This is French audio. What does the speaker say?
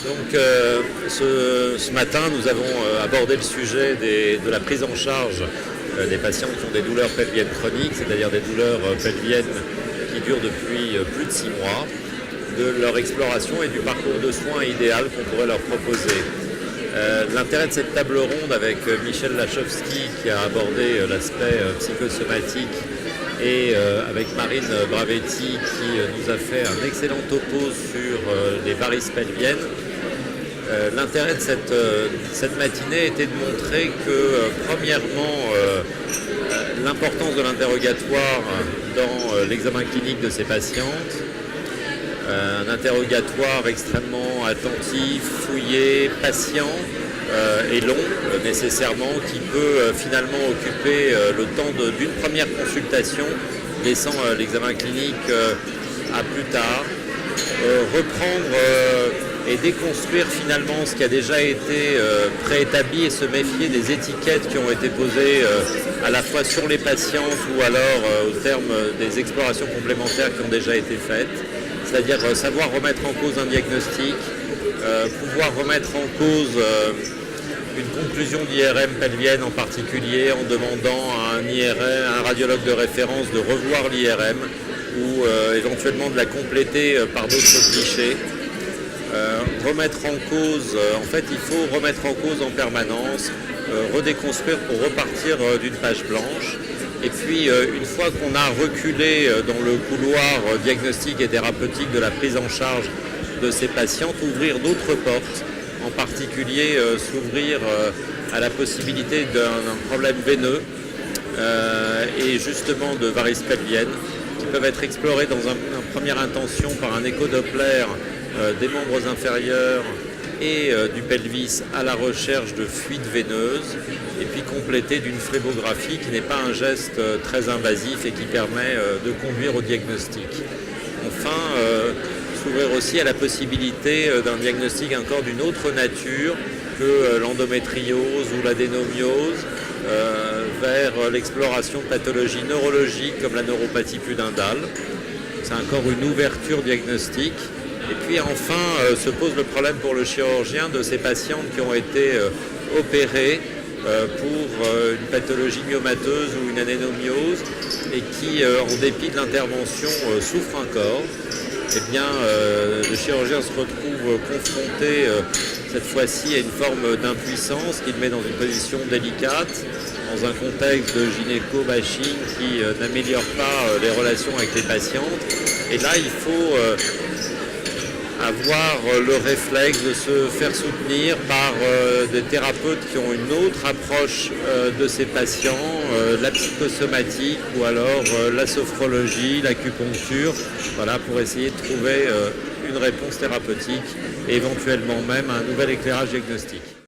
Donc ce matin, nous avons abordé le sujet de la prise en charge des patients qui ont des douleurs pelviennes chroniques, c'est-à-dire des douleurs pelviennes qui durent depuis plus de 6 mois, de leur exploration et du parcours de soins idéal qu'on pourrait leur proposer. L'intérêt de cette table ronde avec Michel Lachowski qui a abordé l'aspect psychosomatique et avec Marine Bravetti qui nous a fait un excellent topo sur les varices pelviennes. L'intérêt de cette matinée était de montrer que, premièrement, l'importance de l'interrogatoire dans l'examen clinique de ces patientes, un interrogatoire extrêmement attentif, fouillé, patient et long nécessairement, qui peut finalement occuper le temps d'une première consultation, laissant l'examen clinique à plus tard, reprendre et déconstruire finalement ce qui a déjà été préétabli et se méfier des étiquettes qui ont été posées à la fois sur les patientes ou alors au terme des explorations complémentaires qui ont déjà été faites, c'est-à-dire savoir remettre en cause un diagnostic, pouvoir remettre en cause une conclusion d'IRM pelvienne en particulier en demandant à un radiologue de référence de revoir l'IRM ou éventuellement de la compléter par d'autres clichés. Remettre en cause, en fait il faut remettre en cause en permanence, redéconstruire pour repartir d'une page blanche. Et puis une fois qu'on a reculé dans le couloir diagnostique et thérapeutique de la prise en charge de ces patientes, ouvrir d'autres portes, en particulier s'ouvrir à la possibilité d'un problème veineux et justement de varices pelviennes qui peuvent être explorées dans une première intention par un écho-doppler des membres inférieurs et du pelvis à la recherche de fuites veineuses et puis complété d'une phlébographie qui n'est pas un geste très invasif et qui permet de conduire au diagnostic. Enfin, s'ouvrir aussi à la possibilité d'un diagnostic encore d'une autre nature que l'endométriose ou l'adénomiose vers l'exploration de pathologies neurologiques comme la neuropathie pudendale. C'est encore une ouverture diagnostique. Et puis enfin se pose le problème pour le chirurgien de ces patientes qui ont été opérées pour une pathologie myomateuse ou une adénomiose et qui, en dépit de l'intervention, souffrent encore. Eh bien, le chirurgien se retrouve confronté cette fois-ci à une forme d'impuissance qui le met dans une position délicate, dans un contexte de gynéco-bashing qui n'améliore pas les relations avec les patientes. Et là, il faut avoir le réflexe de se faire soutenir par des thérapeutes qui ont une autre approche de ces patients, la psychosomatique ou alors la sophrologie, l'acupuncture, voilà, pour essayer de trouver une réponse thérapeutique et éventuellement même un nouvel éclairage diagnostique.